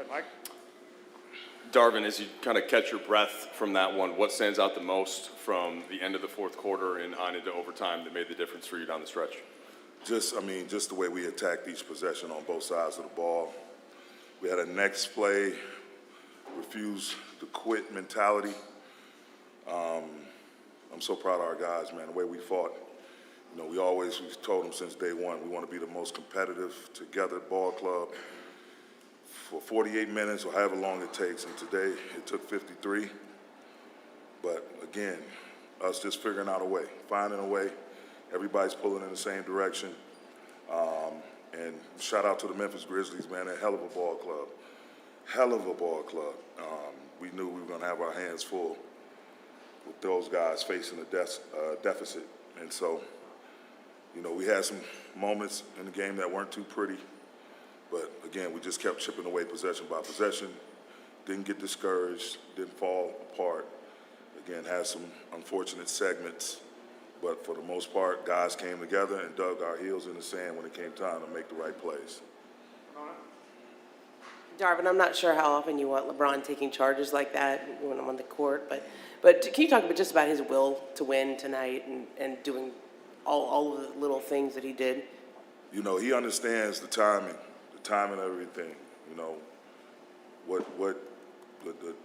Mike? Darwin, as you kind of catch your breath from that one, what stands out the most from the end of the fourth quarter and on into overtime that made the difference for you down the stretch? Just the way we attacked each possession on both sides of the ball. We had a next play, refuse to quit mentality. I'm so proud of our guys, man, the way we fought. You know, we've told them since day one, we want to be the most competitive together ball club for 48 minutes or however long it takes. And today it took 53. But again, us just figuring out a way, finding a way. Everybody's pulling in the same direction. And shout out to the Memphis Grizzlies, man, a hell of a ball club. Hell of a ball club. We knew we were going to have our hands full with those guys facing a deficit. And so, you know, we had some moments in the game that weren't too pretty. But again, we just kept chipping away possession by possession. Didn't get discouraged, didn't fall apart. Again, had some unfortunate segments. But for the most part, guys came together and dug our heels in the sand when it came time to make the right plays. Darwin, I'm not sure how often you want LeBron taking charges like that when I'm on the court, but can you talk just about his will to win tonight and doing all of the little things that he did? You know, he understands the timing of everything. You know,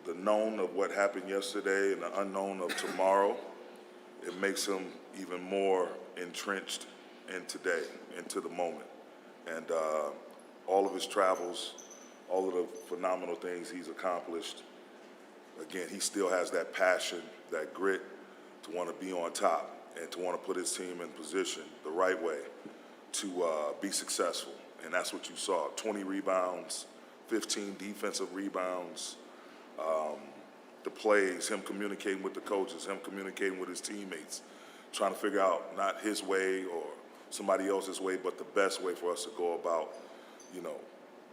the known of what happened yesterday and the unknown of tomorrow, it makes him even more entrenched in today, into the moment. And all of his travels, all of the phenomenal things he's accomplished, again, he still has that passion, that grit to want to be on top and to want to put his team in position the right way to be successful. And that's what you saw, 20 rebounds, 15 defensive rebounds, the plays, him communicating with the coaches, him communicating with his teammates, trying to figure out not his way or somebody else's way, but the best way for us to go about, you know,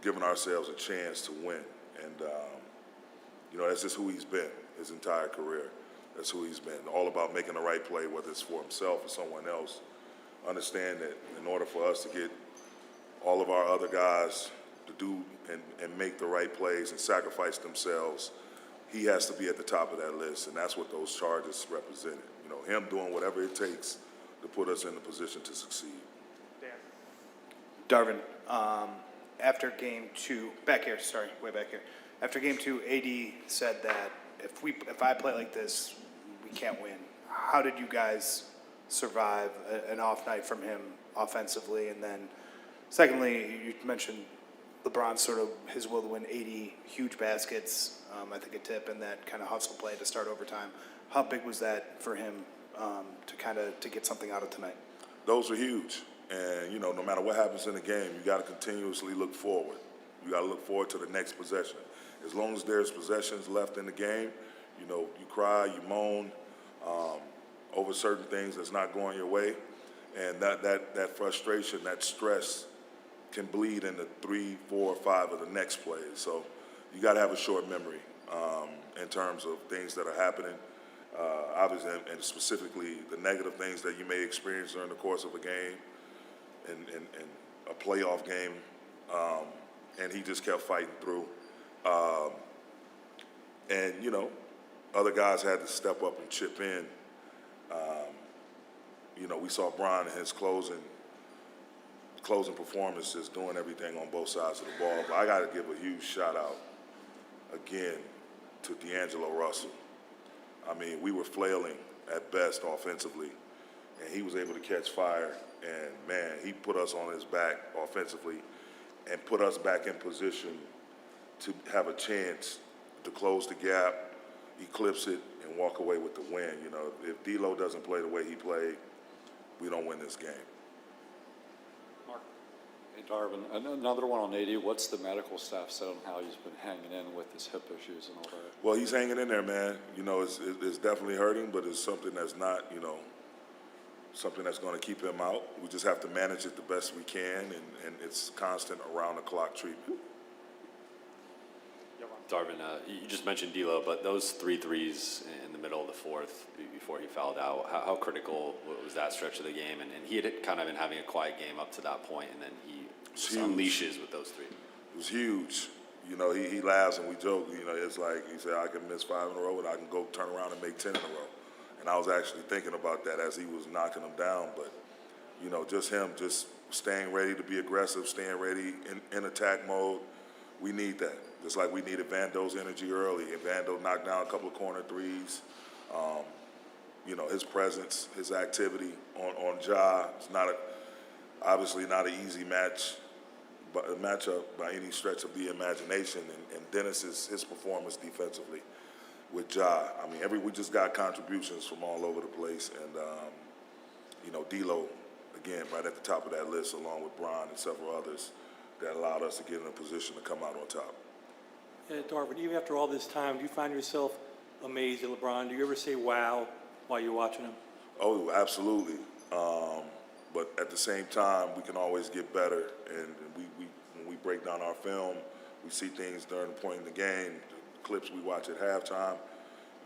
giving ourselves a chance to win. And, you know, that's just who he's been his entire career. That's who he's been, all about making the right play, whether it's for himself or someone else. Understand that in order for us to get all of our other guys to do and make the right plays and sacrifice themselves, he has to be at the top of that list, and that's what those charges represented. You know, him doing whatever it takes to put us in the position to succeed. Dan. Darwin, after game two, way back here. After game two, AD said that if I play like this, we can't win. How did you guys survive an off night from him offensively? And then, secondly, you mentioned LeBron sort of his will to win, 80 huge baskets, I think a tip, and that kind of hustle play to start overtime. How big was that for him to get something out of tonight? Those are huge. And, you know, no matter what happens in the game, you got to continuously look forward. You got to look forward to the next possession. As long as there's possessions left in the game, you know, you cry, you moan over certain things that's not going your way. And that frustration, that stress can bleed into 3, 4, 5 of the next plays. So you got to have a short memory in terms of things that are happening. Obviously, and specifically the negative things that you may experience during the course of a game and a playoff game. And he just kept fighting through. And, you know, other guys had to step up and chip in. You know, we saw Bron in his closing performances doing everything on both sides of the ball. But I got to give a huge shout out again to D'Angelo Russell. I mean, we were flailing at best offensively, and he was able to catch fire. And, man, he put us on his back offensively and put us back in position to have a chance to close the gap, eclipse it, and walk away with the win. You know, if D'Lo doesn't play the way he played, we don't win this game. Mark. Hey, Darwin, another one on 80. What's the medical staff said on how he's been hanging in with his hip issues and all that? Well, he's hanging in there, man. You know, it's definitely hurting, but it's something that's not, you know, something that's going to keep him out. We just have to manage it the best we can, and it's constant around-the-clock treatment. Darwin, you just mentioned D'Lo, but those 3 threes in the middle of the fourth before he fouled out, how critical was that stretch of the game? And he had kind of been having a quiet game up to that point, and then he just unleashes with those 3. It was huge. You know, he laughs and we joke. You know, it's like he said, I can miss 5 in a row and I can go turn around and make 10 in a row. And I was actually thinking about that as he was knocking them down. But, you know, just him just staying ready to be aggressive, staying ready in attack mode. We need that. Just like we needed Vando's energy early. And Vando knocked down a couple of corner threes. You know, his presence, his activity on Ja. It's obviously not an easy matchup by any stretch of the imagination. And Dennis's his performance defensively with Ja. I mean, we just got contributions from all over the place. And, you know, D'Lo, again, right at the top of that list, along with Bron and several others, that allowed us to get in a position to come out on top. Yeah, Darwin, even after all this time, do you find yourself amazed at LeBron? Do you ever say wow while you're watching him? Oh, absolutely. But at the same time, we can always get better. And when we break down our film, we see things during the point in the game, the clips we watch at halftime.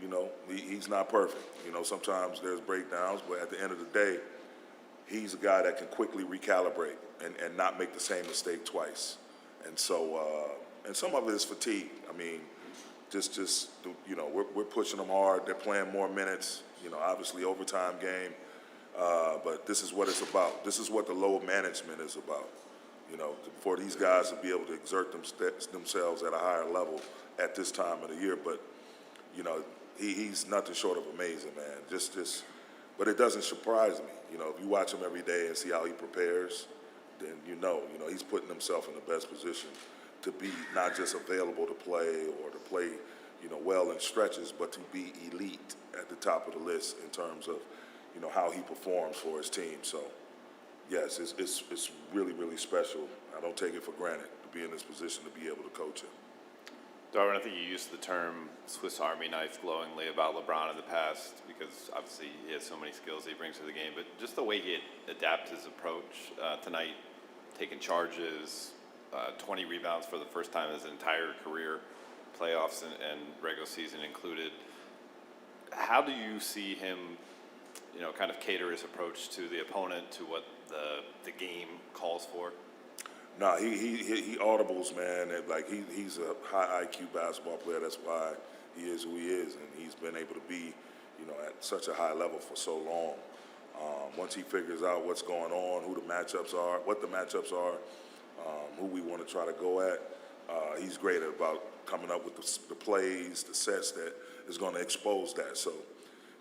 You know, he's not perfect. You know, sometimes there's breakdowns, but at the end of the day, he's a guy that can quickly recalibrate and not make the same mistake twice. And so, and some of it is fatigue. I mean, just you know, we're pushing them hard. They're playing more minutes. You know, obviously overtime game. But this is what it's about. This is what the load management is about. You know, for these guys to be able to exert themselves at a higher level at this time of the year. But, you know, he's nothing short of amazing, man. But it doesn't surprise me. You know, if you watch him every day and see how he prepares, then you know he's putting himself in the best position to be not just available to play or to play, you know, well in stretches, but to be elite at the top of the list in terms of, you know, how he performs for his team. So, yes, it's really, really special. I don't take it for granted to be in this position to be able to coach him. Darwin, I think you used the term Swiss Army knife glowingly about LeBron in the past because obviously he has so many skills he brings to the game, but just the way he adapts his approach tonight, taking charges, 20 rebounds for the first time in his entire career, playoffs and regular season included. How do you see him, you know, kind of cater his approach to the opponent, to what the game calls for? No, he audibles, man. And like he's a high IQ basketball player. That's why he is who he is, and he's been able to be, you know, at such a high level for so long. Once he figures out what's going on, who the matchups are, what the matchups are, who we want to try to go at, he's great about coming up with the plays, the sets that is going to expose that. So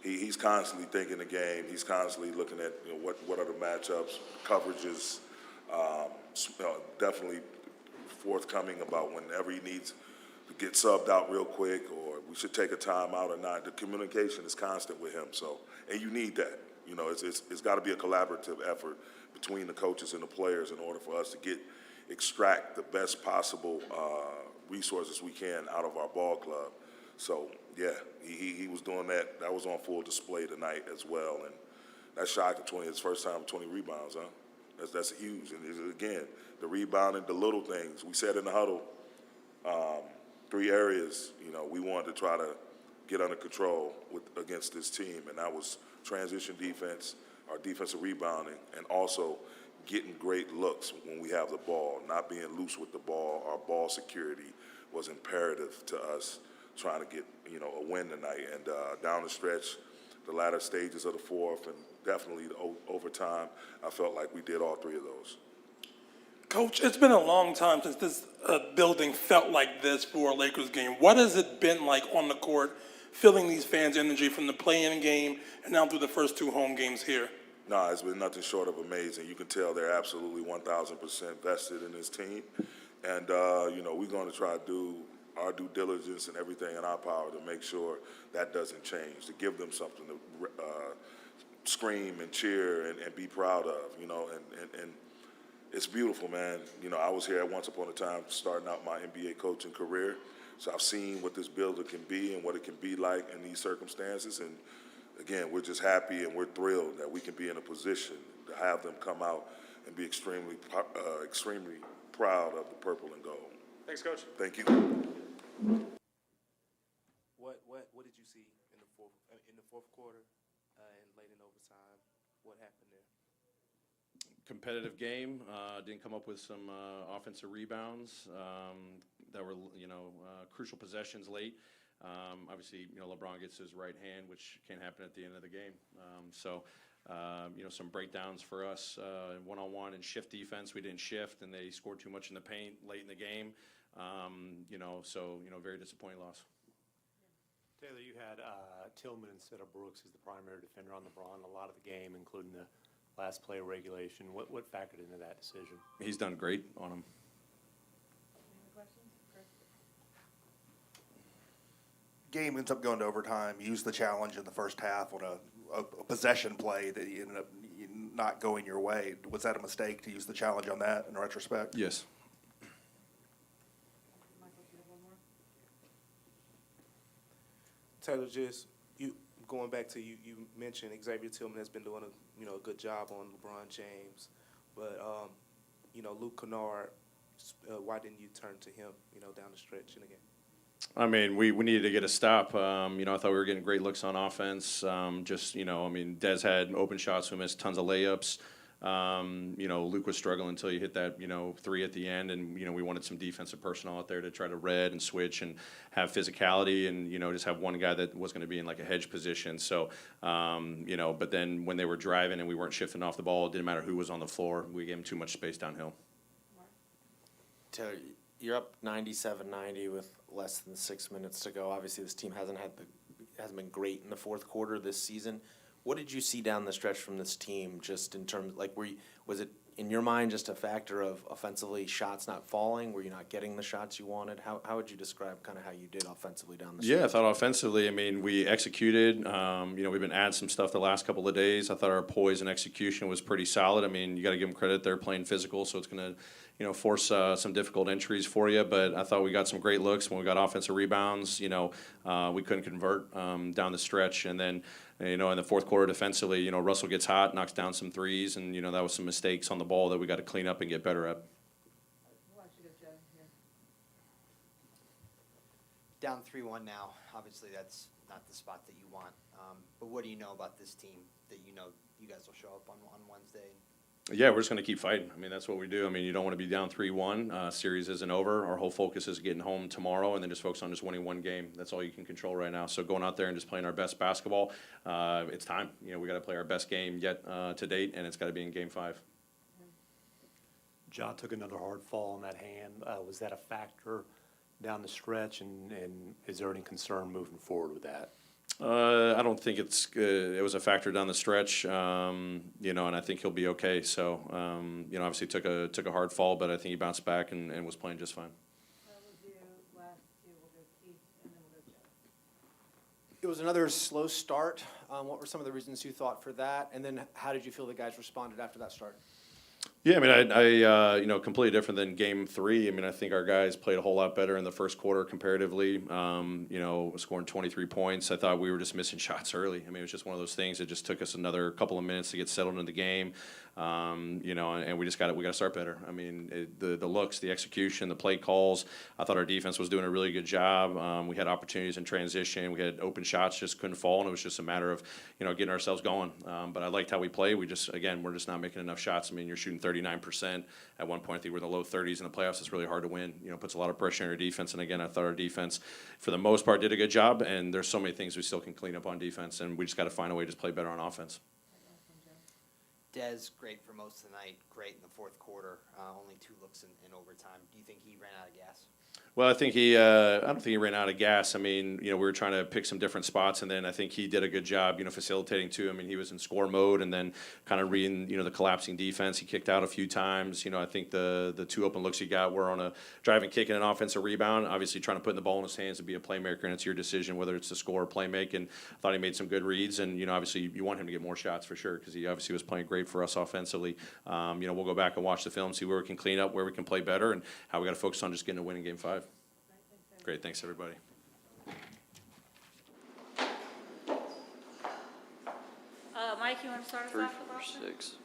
he's constantly thinking the game. He's constantly looking at, you know, what are the matchups, coverages. Definitely forthcoming about whenever he needs to get subbed out real quick or we should take a timeout or not. The communication is constant with him. So, and you need that. You know, it's got to be a collaborative effort between the coaches and the players in order for us to extract the best possible resources we can out of our ball club. So, yeah, he was doing that. That was on full display tonight as well. And that shot at 20, his first time with 20 rebounds, huh? That's huge. And again, the rebounding, the little things. We said in the huddle, 3 areas, you know, we wanted to try to get under control against this team, and that was transition defense, our defensive rebounding, and also getting great looks when we have the ball, not being loose with the ball. Our ball security was imperative to us trying to get, you know, a win tonight. And down the stretch, the latter stages of the fourth, and definitely the overtime, I felt like we did all 3 of those. Coach, it's been a long time since this building felt like this for a Lakers game. What has it been like on the court, feeling these fans' energy from the play-in game and now through the first 2 home games here? No, it's been nothing short of amazing. You can tell they're absolutely 1,000% vested in this team. And, you know, we're going to try to do our due diligence and everything in our power to make sure that doesn't change, to give them something to scream and cheer and be proud of, you know, and it's beautiful, man. You know, I was here at once upon a time starting out my NBA coaching career, so I've seen what this building can be and what it can be like in these circumstances, and again, we're just happy and we're thrilled that we can be in a position to have them come out and be extremely proud of the purple and gold. Thanks, Coach. Thank you. What did you see in the fourth quarter and late in overtime? What happened there? Competitive game. Didn't come up with some offensive rebounds. that were, crucial possessions late. Obviously, LeBron gets his right hand, which can't happen at the end of the game. Some breakdowns for us, one-on-one and shift defense. We didn't shift, and they scored too much in the paint late in the game. Very disappointing loss. Taylor, you had Tillman instead of Brooks as the primary defender on LeBron a lot of the game, including the last play of regulation. What factored into that decision? He's done great on him. Game ends up going to overtime. You used the challenge in the first half on a possession play that you ended up not going your way. Was that a mistake to use the challenge on that in retrospect? Yes. Taylor, just going back to you mentioned Xavier Tillman has been doing a good job on LeBron James, but Luke Kennard, why didn't you turn to him down the stretch in the game? I mean, we needed to get a stop. I thought we were getting great looks on offense. Dez had open shots, we missed tons of layups. Luke was struggling until you hit that, three at the end, and, we wanted some defensive personnel out there to try to read and switch and have physicality and, just have one guy that was going to be in like a hedge position. So, but then when they were driving and we weren't shifting off the ball, it didn't matter who was on the floor. We gave them too much space downhill. Taylor, you're up 97-90 with less than 6 minutes to go. Obviously, this team hasn't been great in the fourth quarter this season. What did you see down the stretch from this team, just in terms, was it in your mind just a factor of offensively shots not falling? Were you not getting the shots you wanted? How would you describe kind of how you did offensively down the stretch? Yeah, I thought offensively, we executed. We've been adding some stuff the last couple of days. I thought our poise and execution was pretty solid. You got to give them credit. They're playing physical, so it's going to, force some difficult entries for you. But I thought we got some great looks when we got offensive rebounds. We couldn't convert down the stretch. And then, in the fourth quarter defensively, Russell gets hot, knocks down some threes, and, that was some mistakes on the ball that we got to clean up and get better at. Down 3-1 now. Obviously, that's not the spot that you want. But what do you know about this team that you guys will show up on Wednesday? Yeah, we're just going to keep fighting. That's what we do. You don't want to be down 3-1. Series isn't over. Our whole focus is getting home tomorrow and then just focus on just winning one game. That's all you can control right now. So going out there and just playing our best basketball, it's time. We got to play our best game yet to date, and it's got to be in Game 5. John took another hard fall on that hand. Was that a factor down the stretch, and is there any concern moving forward with that? I don't think it was a factor down the stretch, and I think he'll be okay. So, obviously took a hard fall, but I think he bounced back and was playing just fine. It was another slow start. What were some of the reasons you thought for that? And then how did you feel the guys responded after that start? Yeah, I completely different than Game 3. I think our guys played a whole lot better in the first quarter comparatively. Scoring 23 points. I thought we were just missing shots early. It was just one of those things. It just took us another couple of minutes to get settled in the game. And we got to start better. The looks, the execution, the play calls. I thought our defense was doing a really good job. We had opportunities in transition. We had open shots, just couldn't fall, and it was just a matter of getting ourselves going. But I liked how we played. We're just not making enough shots. You're shooting 39%. At one point, I think we're in the low 30s in the playoffs. It's really hard to win. Puts a lot of pressure on your defense. And again, I thought our defense, for the most part, did a good job. And there's so many things we still can clean up on defense, and we just got to find a way to play better on offense. Dez, great for most of the night, great in the fourth quarter, only 2 looks in overtime. Do you think he ran out of gas? Well, I think I don't think he ran out of gas. We were trying to pick some different spots, and then I think he did a good job, facilitating too. He was in score mode, and then kind of reading, the collapsing defense. He kicked out a few times. I think the 2 open looks he got were on a driving kick and an offensive rebound. Obviously, trying to put the ball in his hands and be a playmaker, and it's your decision whether it's to score or play make. And I thought he made some good reads, and obviously you want him to get more shots for sure because he obviously was playing great for us offensively. We'll go back and watch the film, see where we can clean up, where we can play better, and how we got to focus on just getting a win in Game 5. Great, thanks everybody. Mike, you want to start us off with Austin? 6.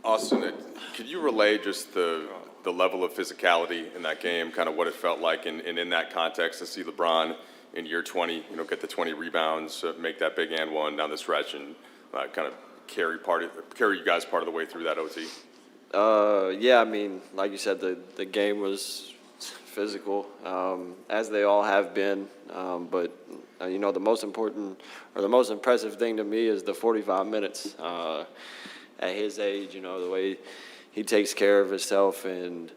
Austin, could you relay just the level of physicality in that game, kind of what it felt like, and in that context to see LeBron in year 20, get the 20 rebounds, make that big and one down the stretch, and kind of carry you guys part of the way through that OT? Yeah, like you said, the game was physical, as they all have been. But the most important or the most impressive thing to me is the 45 minutes. At his age, the way he takes care of himself and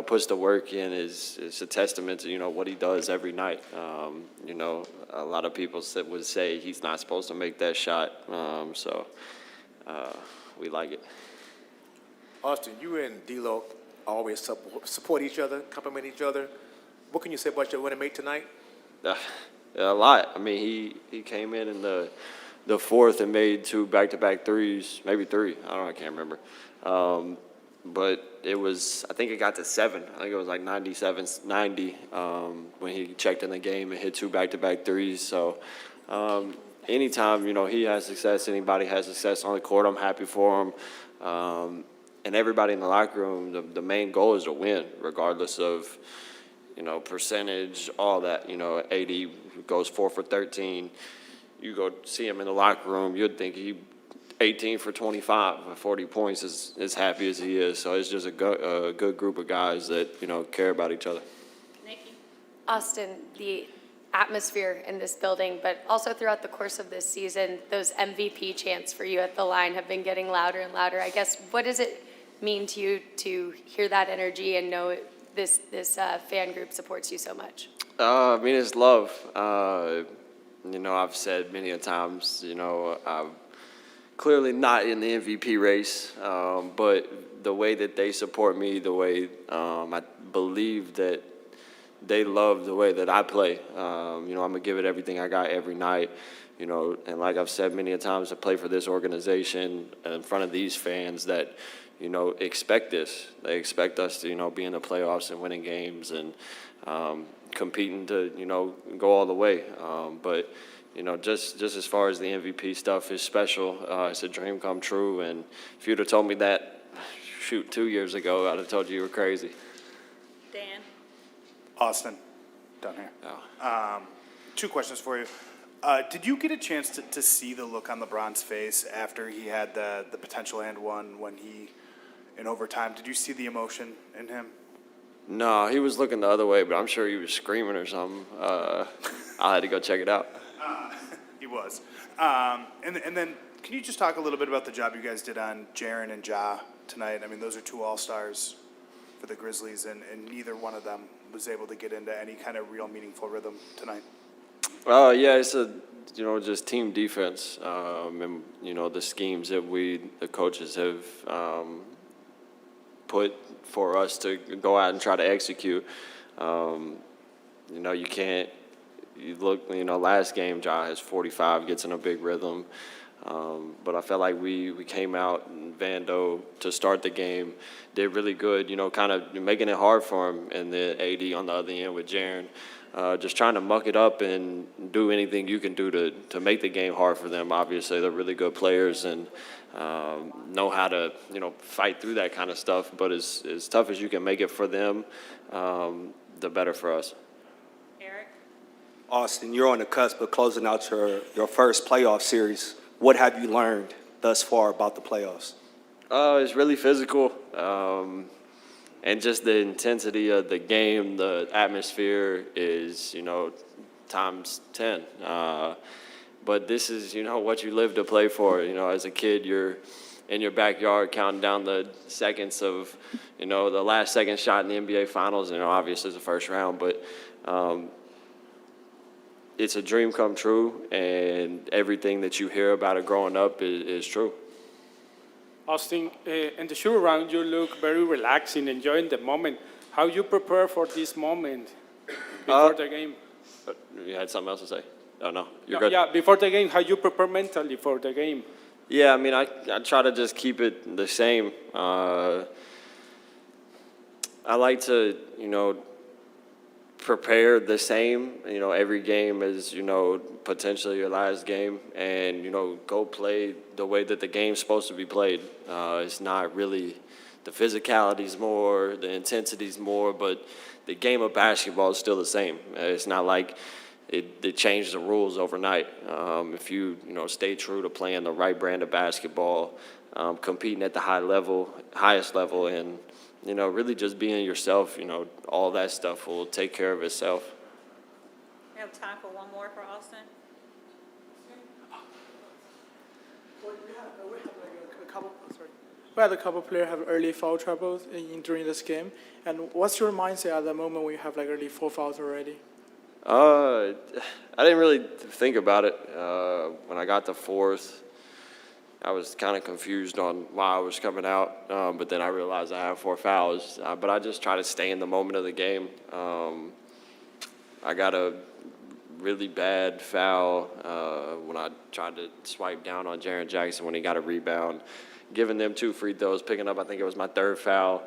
puts the work in is a testament to what he does every night. A lot of people would say he's not supposed to make that shot, so we like it. Austin, you and D'Lo always support each other, compliment each other. What can you say about your running mate tonight? A lot. I mean, he came in the fourth and made 2 back-to-back threes, maybe 3. I don't know. I can't remember. But it was, I think it got to 7. I think it was like 97-90 when he checked in the game and hit 2 back-to-back threes. So anytime, he has success, anybody has success on the court, I'm happy for him. And everybody in the locker room, the main goal is to win, regardless of, percentage, all that. AD goes 4 for 13. You go see him in the locker room, you'd think he 18 for 25, 40 points, is as happy as he is. So it's just a good group of guys that, care about each other. Nikki? Austin, the atmosphere in this building, but also throughout the course of this season, those MVP chants for you at the line have been getting louder and louder. I guess, what does it mean to you to hear that energy and know this fan group supports you so much? I mean, it's love. I've said many a times, I'm clearly not in the MVP race, but the way that they support me, the way I believe that they love the way that I play. I'm going to give it everything I got every night, and like I've said many a times, to play for this organization in front of these fans that, expect this. They expect us to, be in the playoffs and winning games and competing to, go all the way. But just as far as the MVP stuff is special, it's a dream come true. And if you'd have told me that, 2 years ago, I'd have told you were crazy. Dan? Austin, down here. Oh. 2 questions for you. Did you get a chance to see the look on LeBron's face after he had the potential and one when he, in overtime, did you see the emotion in him? No, he was looking the other way, but I'm sure he was screaming or something. I had to go check it out. He was. And then can you just talk a little bit about the job you guys did on Jaren and Ja tonight? I mean, those are 2 all-stars for the Grizzlies, and neither one of them was able to get into any kind of real meaningful rhythm tonight. Yeah, it's just team defense, and the schemes that the coaches have put for us to go out and try to execute. You can't. You look, last game, Ja has 45, gets in a big rhythm. But I felt like we came out and Vando to start the game did really good, kind of making it hard for him. And then AD on the other end with Jaren, just trying to muck it up and do anything you can do to make the game hard for them. Obviously, they're really good players and know how to, fight through that kind of stuff. But as tough as you can make it for them, the better for us. Austin, you're on the cusp of closing out your first playoff series. What have you learned thus far about the playoffs? It's really physical, and just the intensity of the game, the atmosphere is, times 10. But this is, what you live to play for. As a kid, you're in your backyard counting down the seconds of, the last second shot in the NBA Finals. Obviously it's the first round, but it's a dream come true, and everything that you hear about it growing up is true. Austin, in the shoot around, you look very relaxed and enjoying the moment. How you prepare for this moment before the game? You had something else to say? Oh, no, you're good. Yeah, before the game, how you prepare mentally for the game? Yeah, I mean, I try to just keep it the same. I like to, prepare the same, every game is, potentially your last game, and, go play the way that the game's supposed to be played. It's not really, the physicality's more, the intensity's more, but the game of basketball is still the same. It's not like it changed the rules overnight. If you, stay true to playing the right brand of basketball, competing at the highest level, and, really just being yourself, all that stuff will take care of itself. We have time for one more for Austin. We had a couple players have early foul troubles during this game. And what's your mindset at the moment when you have like early 4 fouls already? I didn't really think about it. When I got the fourth, I was kind of confused on why I was coming out, but then I realized I had 4 fouls. But I just try to stay in the moment of the game. I got a really bad foul when I tried to swipe down on Jaren Jackson when he got a rebound, giving them 2 free throws, picking up, I think it was my 3rd foul.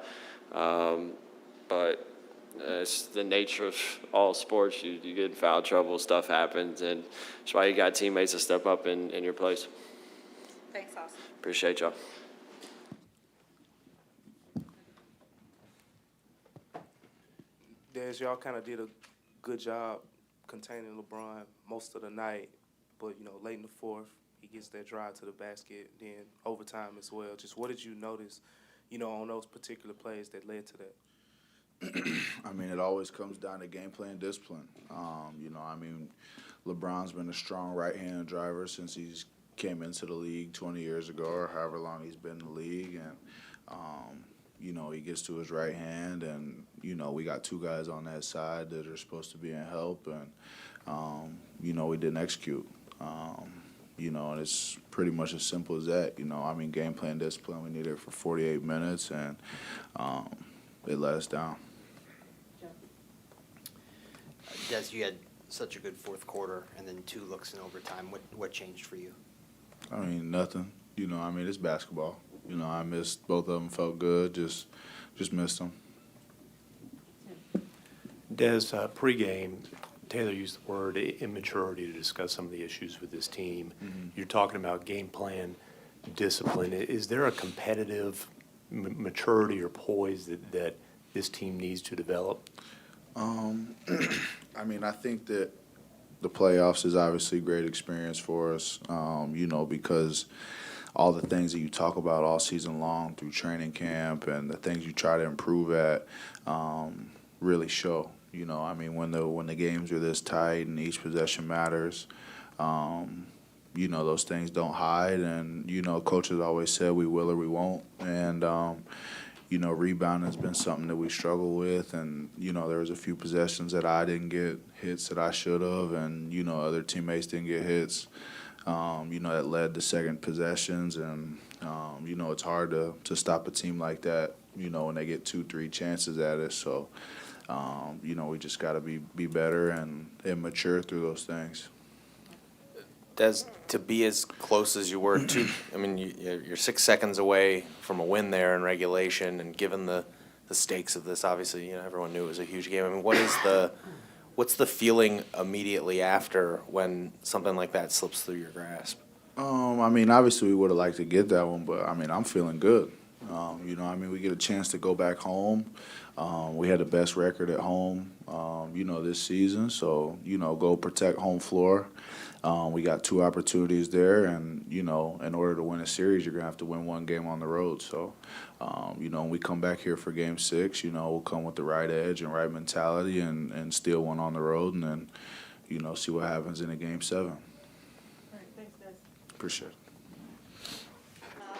But it's the nature of all sports. You get in foul trouble, stuff happens, and that's why you got teammates to step up in your place. Thanks, Austin. Appreciate y'all. Des, y'all kind of did a good job containing LeBron most of the night, but late in the fourth, he gets that drive to the basket, then overtime as well. Just what did you notice, on those particular plays that led to that? I mean, it always comes down to game plan discipline. LeBron's been a strong right-hand driver since he's came into the league 20 years ago or however long he's been in the league. And, he gets to his right hand, and, we got 2 guys on that side that are supposed to be in help, and, we didn't execute. And it's pretty much as simple as that. Game plan discipline, we needed it for 48 minutes, and it let us down. Des, you had such a good fourth quarter and then 2 looks in overtime. What changed for you? Nothing. It's basketball. I missed both of them, felt good, just missed them. Des, pregame, Taylor used the word immaturity to discuss some of the issues with this team. Mm-hmm. You're talking about game plan, discipline. Is there a competitive maturity or poise that this team needs to develop? I think that the playoffs is obviously a great experience for us, because all the things that you talk about all season long through training camp and the things you try to improve at really show. When the games are this tight and each possession matters, those things don't hide. And, coaches always said we will or we won't. And, rebounding has been something that we struggle with. And, there was a few possessions that I didn't get hits that I should have. And, other teammates didn't get hits, that led to second possessions. And, it's hard to stop a team like that, when they get 2-3 chances at it. So, we just got to be better and mature through those things. Des, to be as close as you were to, you're 6 seconds away from a win there in regulation, and given the stakes of this, obviously, everyone knew it was a huge game. What's the feeling immediately after when something like that slips through your grasp? Obviously we would have liked to get that one, but I'm feeling good. We get a chance to go back home. We had the best record at home, this season. So, go protect home floor. We got 2 opportunities there, and, in order to win a series, you're going to have to win 1 game on the road. So, when we come back here for game 6, we'll come with the right edge and right mentality and steal 1 on the road, and then, see what happens in a game 7. All right, thanks, Des. Appreciate it.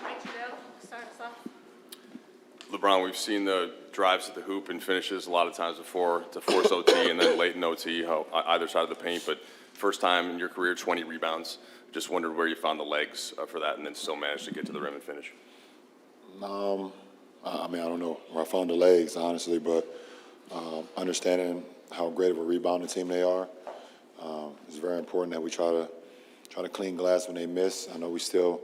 Mike Trudell, start us off. LeBron, we've seen the drives at the hoop and finishes a lot of times before to force OT and then late in OT, either side of the paint. But first time in your career, 20 rebounds. Just wondered where you found the legs for that and then still managed to get to the rim and finish. I don't know where I found the legs, honestly, but understanding how great of a rebounding team they are, it's very important that we try to clean glass when they miss. I know we still,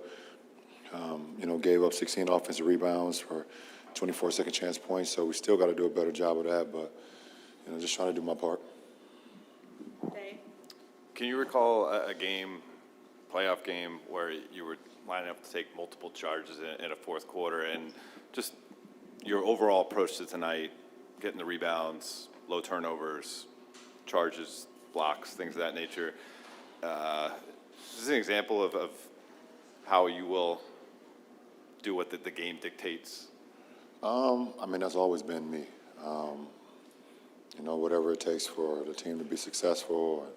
gave up 16 offensive rebounds for 24 second chance points, so we still got to do a better job of that, but, just trying to do my part. Dave? Can you recall a game, playoff game, where you were lining up to take multiple charges in a fourth quarter, and just your overall approach to tonight, getting the rebounds, low turnovers, charges, blocks, things of that nature? This is an example of how you will do what the game dictates. I mean, that's always been me. You know, whatever it takes for the team to be successful, or,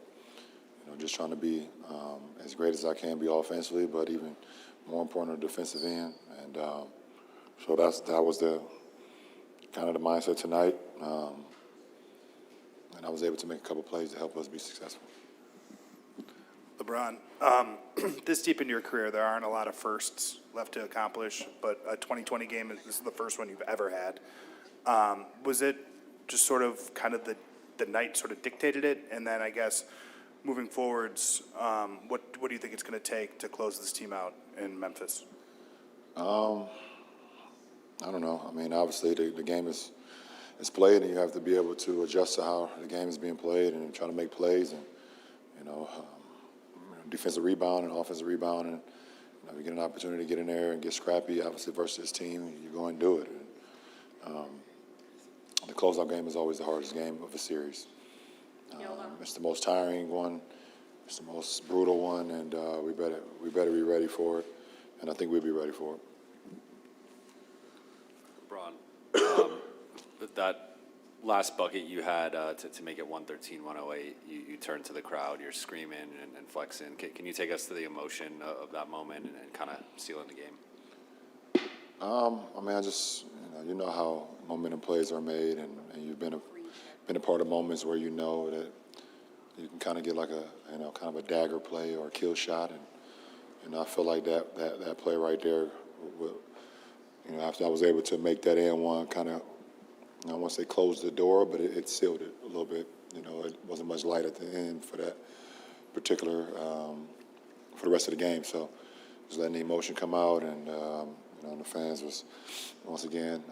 you know, just trying to be as great as I can be offensively, but even more important on the defensive end. And so that was the kind of the mindset tonight. And I was able to make a couple plays to help us be successful. LeBron, this deep into your career, there aren't a lot of firsts left to accomplish, but a 2020 game, this is the first one you've ever had. Was it just sort of kind of the night sort of dictated it? And then I guess moving forwards, what do you think it's going to take to close this team out in Memphis? I don't know. I mean, obviously the game is played, and you have to be able to adjust to how the game is being played and try to make plays and, you know, defensive rebound and offensive rebound. And, you know, if you get an opportunity to get in there and get scrappy, obviously, versus this team, you go and do it. And, the closeout game is always the hardest game of a series. It's the most tiring one. It's the most brutal one, and we better be ready for it. And I think we'll be ready for it. LeBron, that last bucket you had to make it 113-108, you turned to the crowd, you're screaming and flexing. Can you take us to the emotion of that moment and kind of sealing the game? I mean, I just, you know how momentum plays are made, and you've been a part of moments where you know that you can kind of get like kind of a dagger play or a kill shot, and I feel like that play right there, after I was able to make that and one kind of, I don't want to say close the door, but it sealed it a little bit. You know, it wasn't much light at the end for that particular, for the rest of the game. So just letting the emotion come out, and the fans was once again,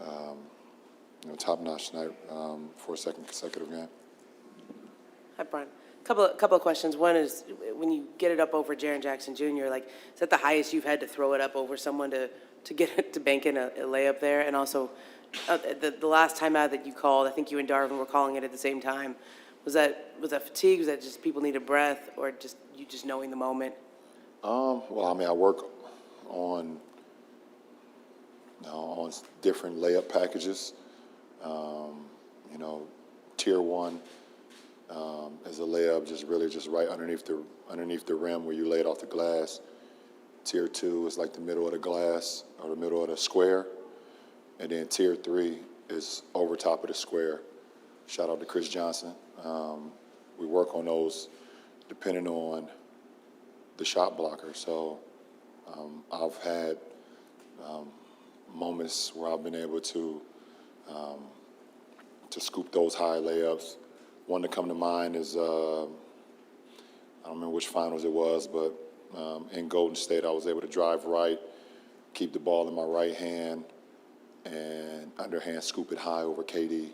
top notch tonight for a second consecutive game. Hi, Brian. Couple of questions. One is, when you get it up over Jaren Jackson Jr., like, is that the highest you've had to throw it up over someone to get it to bank in a layup there? And also, the last time out that you called, I think you and Darwin were calling it at the same time. Was that fatigue? Was that just people needed breath, or just you just knowing the moment? Well, I mean, I work on different layup packages. Tier 1 is a layup just right underneath the rim where you lay it off the glass. Tier 2 is like the middle of the glass or the middle of the square. And then Tier 3 is over top of the square. Shout out to Chris Johnson. We work on those depending on the shot blocker. So I've had moments where I've been able to scoop those high layups. One to come to mind is, I don't remember which finals it was, but in Golden State, I was able to drive right, keep the ball in my right hand, and underhand scoop it high over KD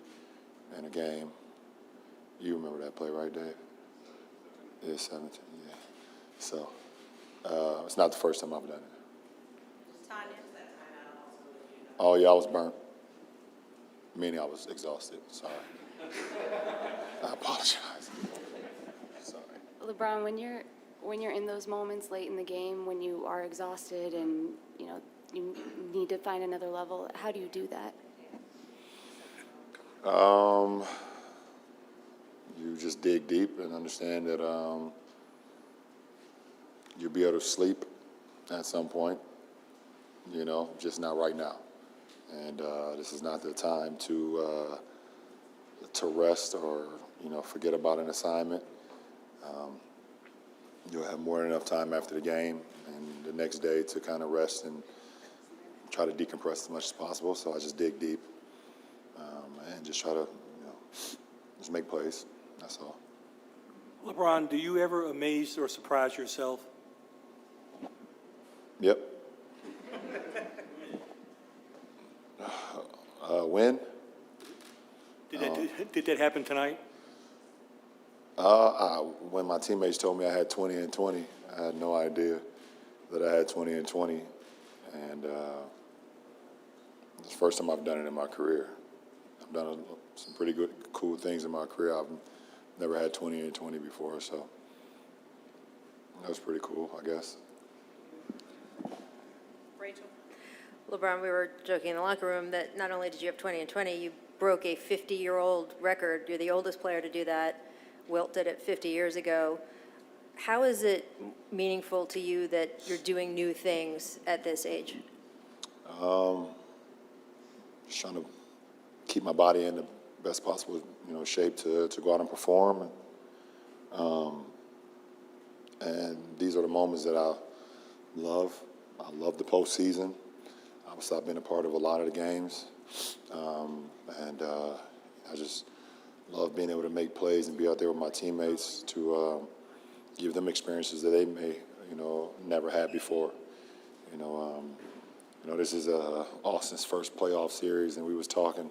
in a game. You remember that play, right, Dave? Yeah, 17, yeah. So it's not the first time I've done it. Oh, yeah, I was burnt. Meaning I was exhausted. Sorry. I apologize. Sorry. LeBron, when you're in those moments late in the game, when you are exhausted and you need to find another level, how do you do that? You just dig deep and understand that you'll be able to sleep at some point. Just not right now. And this is not the time to rest or forget about an assignment. You'll have more than enough time after the game and the next day to kind of rest and try to decompress as much as possible. So I just dig deep and just try to just make plays. That's all. LeBron, do you ever amaze or surprise yourself? Yep. When? Did that happen tonight? When my teammates told me I had 20 and 20, I had no idea that I had 20 and 20. And it's the first time I've done it in my career. I've done some pretty good, cool things in my career. I've never had 20 and 20 before, so that was pretty cool, I guess. Rachel, LeBron, we were joking in the locker room that not only did you have 20 and 20, you broke a 50-year-old record. You're the oldest player to do that. Wilt did it 50 years ago. How is it meaningful to you that you're doing new things at this age? Just trying to keep my body in the best possible, shape to go out and perform. And these are the moments that I love. I love the postseason. Obviously, I've been a part of a lot of the games. I just love being able to make plays and be out there with my teammates to give them experiences that they may, never had before. This is Austin's first playoff series, and we was talking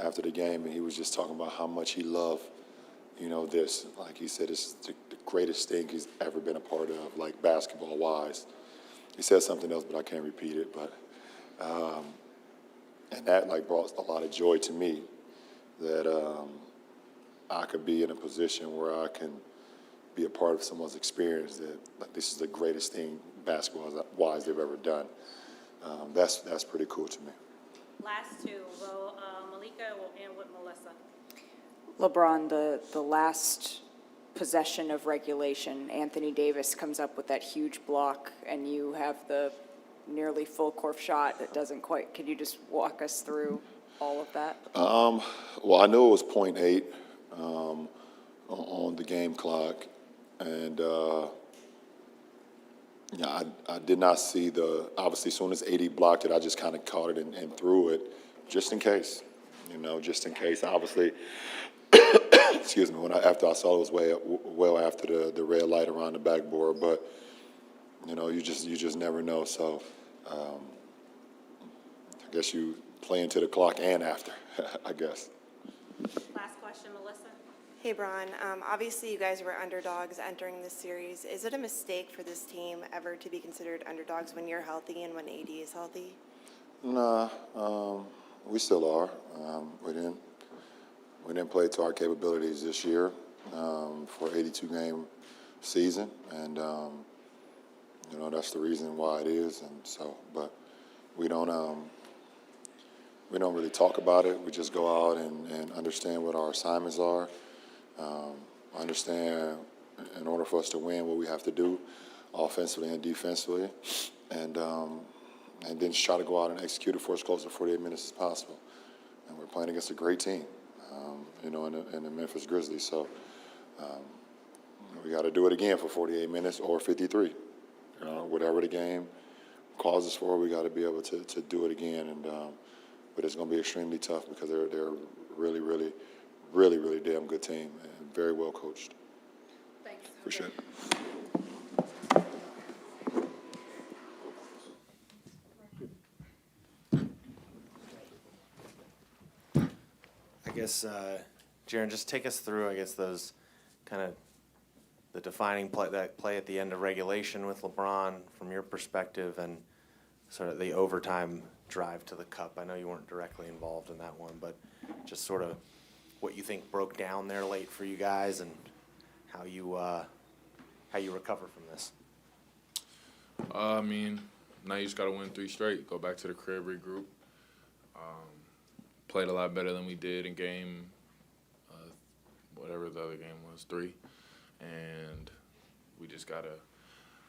after the game, and he was just talking about how much he loved, this. Like he said, it's the greatest thing he's ever been a part of, like basketball-wise. He said something else, but I can't repeat it. But and that brought a lot of joy to me that I could be in a position where I can be a part of someone's experience that this is the greatest thing basketball-wise they've ever done. That's pretty cool to me. Last two, Malika will end with Melissa. LeBron, the last possession of regulation, Anthony Davis comes up with that huge block, and you have the nearly full court shot that doesn't quite. Can you just walk us through all of that? Well, I knew it was 0.8 on the game clock, and I did not see obviously, as soon as AD blocked it, I just kind of caught it and threw it, just in case, just in case. Obviously, excuse me, after I saw it was well after the red light around the backboard, but you just never know. So I guess you play into the clock and after, I guess. Last question, Melissa. Hey, Bron. Obviously, you guys were underdogs entering this series. Is it a mistake for this team ever to be considered underdogs when you're healthy and when AD is healthy? Nah, we still are. We didn't play to our capabilities this year for 82-game season, and that's the reason why it is. And so, but we don't really talk about it. We just go out and understand what our assignments are. Understand in order for us to win what we have to do offensively and defensively, and then just try to go out and execute it for as close to 48 minutes as possible. And we're playing against a great team, in the Memphis Grizzlies. So we got to do it again for 48 minutes or 53. Whatever the game calls us for, we got to be able to do it again. And but it's going to be extremely tough because they're really, really, really, really damn good team and very well coached. Thanks. Appreciate it. I guess, Jaren, just take us through, those kind of the defining play at the end of regulation with LeBron from your perspective, and sort of the overtime drive to the cup. I know you weren't directly involved in that one, but just sort of what you think broke down there late for you guys and how you recover from this. Now you just got to win 3 straight. Go back to the crib, regroup. Played a lot better than we did in game, whatever the other game was, 3. And we just got to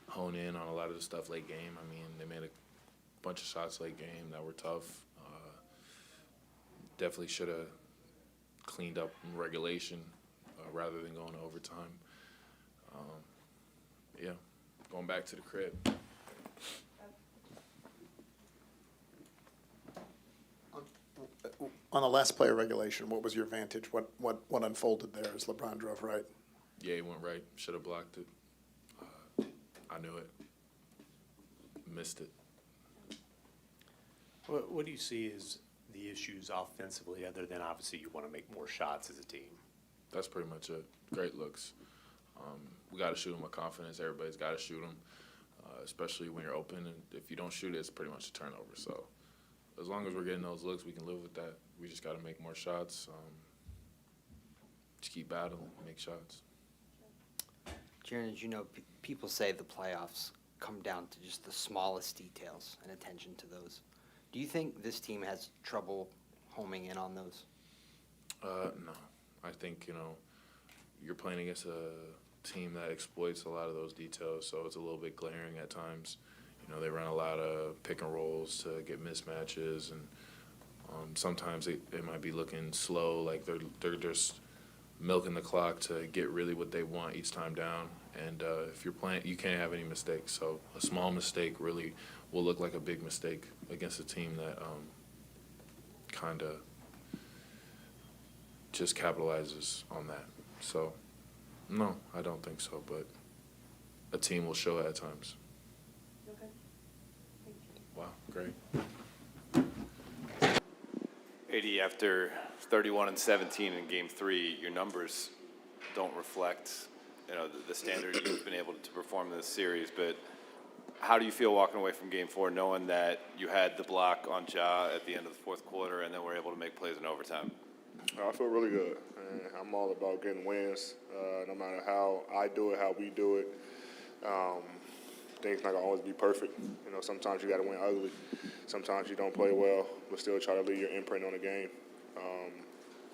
hone in on a lot of the stuff late game. They made a bunch of shots late game that were tough. Definitely should have cleaned up in regulation rather than going to overtime. Going back to the crib. On the last play of regulation, what was your advantage? What unfolded there as LeBron drove right? Yeah, he went right. Should have blocked it. I knew it. Missed it. What do you see as the issues offensively, other than obviously you want to make more shots as a team? That's pretty much it. Great looks. We got to shoot them with confidence. Everybody's got to shoot them, especially when you're open. And if you don't shoot it, it's pretty much a turnover. So as long as we're getting those looks, we can live with that. We just got to make more shots. Just keep battling, make shots. Jaren, as you know, people say the playoffs come down to just the smallest details and attention to those. Do you think this team has trouble homing in on those? No. I think, you're playing against a team that exploits a lot of those details, so it's a little bit glaring at times. They run a lot of pick and rolls to get mismatches, and sometimes it might be looking slow, like they're just milking the clock to get really what they want each time down. And if you're playing, you can't have any mistakes. So a small mistake really will look like a big mistake against a team that kind of just capitalizes on that. So, no, I don't think so, but a team will show it at times. Okay. Wow, great. AD, after 31 and 17 in Game 3, your numbers don't reflect, the standard you've been able to perform in this series. But how do you feel walking away from Game 4, knowing that you had the block on Ja at the end of the fourth quarter, and then were able to make plays in overtime? I feel really good. And I'm all about getting wins, no matter how I do it, how we do it. Things not gonna always be perfect. Sometimes you got to win ugly. Sometimes you don't play well, but still try to leave your imprint on the game.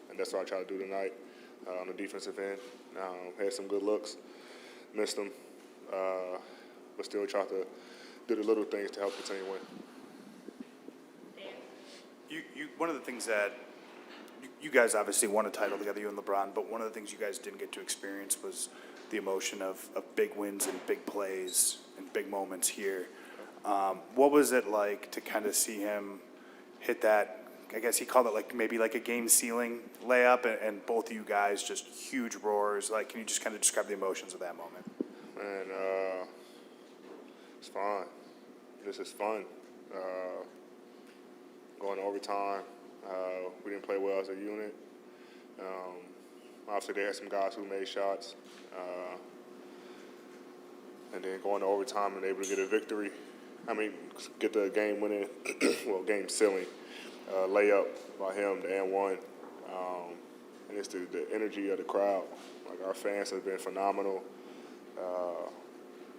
And that's what I try to do tonight on the defensive end. Had some good looks, missed them, but still try to do the little things to help the team win. One of the things that you guys obviously won a title together, you and LeBron, but one of the things you guys didn't get to experience was the emotion of big wins and big plays and big moments here. What was it like to kind of see him hit that? I guess he called it maybe a game-sealing layup, and both of you guys just huge roars. Can you just kind of describe the emotions of that moment? Man, it's fun. This is fun. Going to overtime. We didn't play well as a unit. Obviously, they had some guys who made shots. And then going to overtime and able to get a victory. Get the game-winning, game-sealing layup by him, the and one. And it's the energy of the crowd. Our fans have been phenomenal.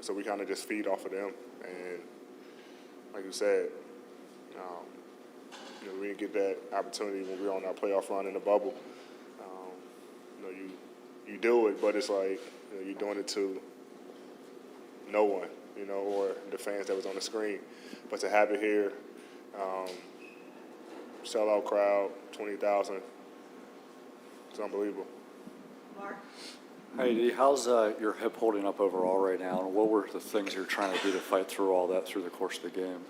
So we kind of just feed off of them. And like you said, we didn't get that opportunity when we were on our playoff run in the bubble. You do it, but it's like you're doing it to no one, or the fans that was on the screen. But to have it here, sellout crowd, 20,000, it's unbelievable. Mark? Hey, Dee, how's your hip holding up overall right now, and what were the things you're trying to do to fight through all that through the course of the game?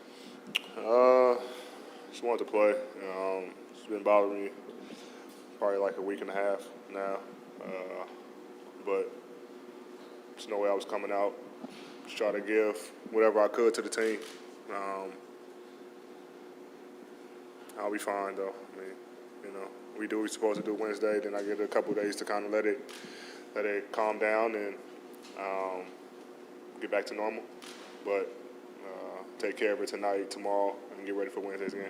Just wanted to play. It's been bothering me probably a week and a half now. But there's no way I was coming out. Just try to give whatever I could to the team. I'll be fine, though. We do what we're supposed to do Wednesday. Then I get a couple of days to kind of let it calm down and get back to normal. But take care of it tonight, tomorrow, and get ready for Wednesday's game.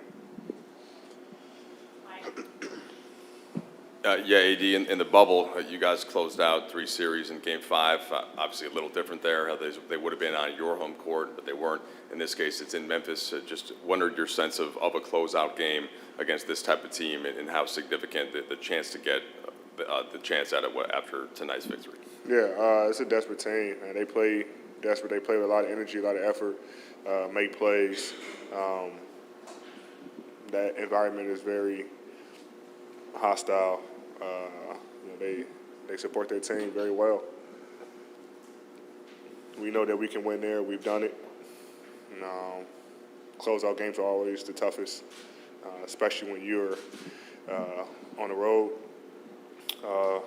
Yeah, AD, in the bubble, you guys closed out 3 series in Game 5. Obviously, a little different there. They would have been on your home court, but they weren't. In this case, it's in Memphis. Just wondered your sense of a closeout game against this type of team and how significant the chance to get the chance at it after tonight's victory. Yeah, it's a desperate team, and they play desperate. They play with a lot of energy, a lot of effort, make plays. That environment is very hostile. They support their team very well. We know that we can win there. We've done it. Closeout games are always the toughest, especially when you're on the road.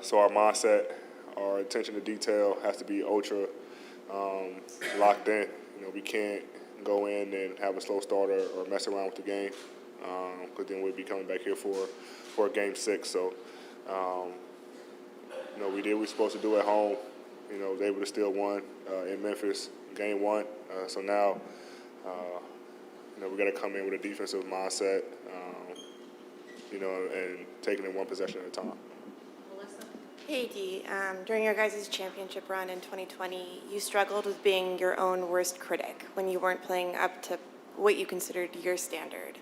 So our mindset, our attention to detail has to be ultra locked in. We can't go in and have a slow start or mess around with the game, because then we'll be coming back here for a Game 6. So, we did what we were supposed to do at home. Was able to still win in Memphis, Game 1. So now, we got to come in with a defensive mindset, and taking it one possession at a time. Hey, Dee, during your guys' championship run in 2020, you struggled with being your own worst critic when you weren't playing up to what you considered your standard.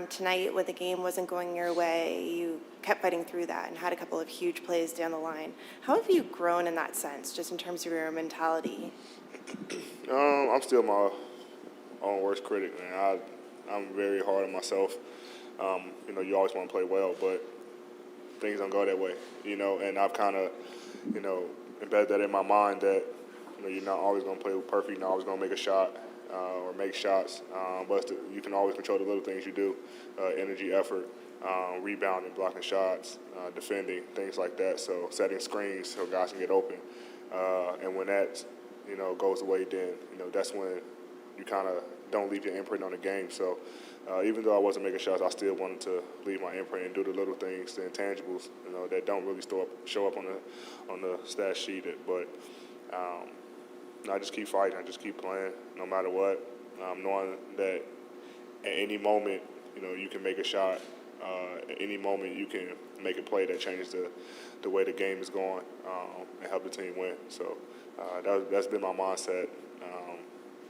Tonight, when the game wasn't going your way, you kept fighting through that and had a couple of huge plays down the line. How have you grown in that sense, just in terms of your mentality? I'm still my own worst critic, man. I'm very hard on myself. You know, you always want to play well, but things don't go that way, you know, and I've kind of, you know, embedded that in my mind that, you know, you're not always going to play perfect, you're not always going to make a shot or make shots, but you can always control the little things you do, energy, effort, rebounding, blocking shots, defending, things like that, so setting screens so guys can get open. And when that, you know, goes away, then, you know, that's when you kind of don't leave your imprint on the game. So even though I wasn't making shots, I still wanted to leave my imprint and do the little things, the intangibles, you know, that don't really show up on the stat sheet. But I just keep fighting. I just keep playing, no matter what. Knowing that at any moment, you know, you can make a shot. At any moment, you can make a play that changes the way the game is going and help the team win. So that's been my mindset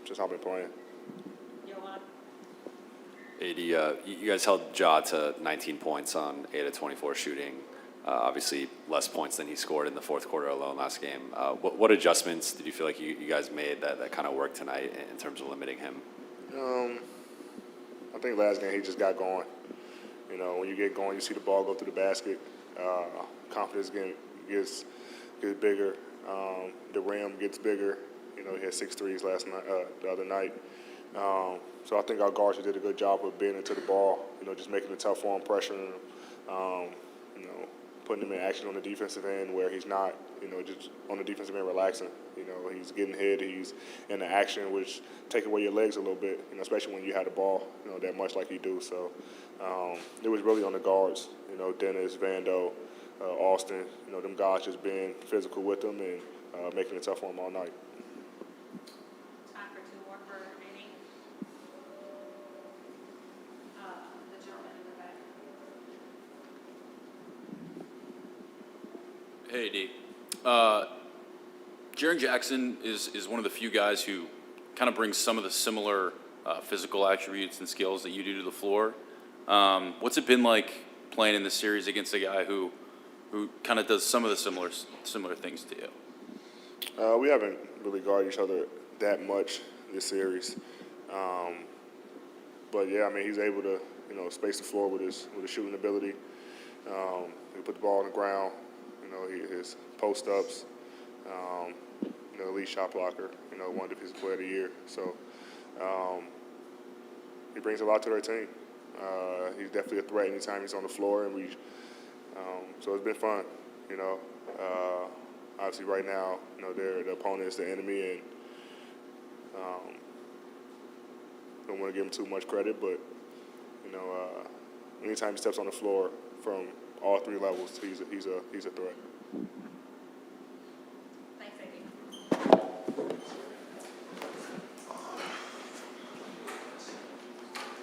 since I've been playing. AD, you guys held Ja to 19 points on 8 of 24 shooting. Obviously, less points than he scored in the fourth quarter alone last game. What adjustments did you feel like you guys made that kind of worked tonight in terms of limiting him? I think last game he just got going. You know, when you get going, you see the ball go through the basket. Confidence gets bigger. The rim gets bigger. You know, he had 6 threes the other night. So I think our guards did a good job of being into the ball, you know, just making it tough for him, pressuring him, you know, putting him in action on the defensive end where he's not, you know, just on the defensive end relaxing. You know, he's getting hit, he's in the action, which take away your legs a little bit, you know, especially when you have the ball, you know, that much like you do. So it was really on the guards, you know, Dennis, Vando, Austin, you know, them guys just being physical with him and making it tough for him all night. Time for 2 more for remaining. The gentleman in the back. Hey, D. Jaren Jackson is one of the few guys who kind of brings some of the similar physical attributes and skills that you do to the floor. What's it been like playing in this series against a guy who kind of does some of the similar things to you? We haven't really guarded each other that much this series. But, yeah, I mean, he's able to, you know, space the floor with his shooting ability. He put the ball on the ground, you know, his post-ups, you know, elite shot blocker, you know, one defensive player of the year. So he brings a lot to their team. He's definitely a threat anytime he's on the floor, and so it's been fun, you know. Obviously, right now, you know, the opponent is the enemy, and don't want to give him too much credit, but you know, anytime he steps on the floor from all 3 levels, he's a threat.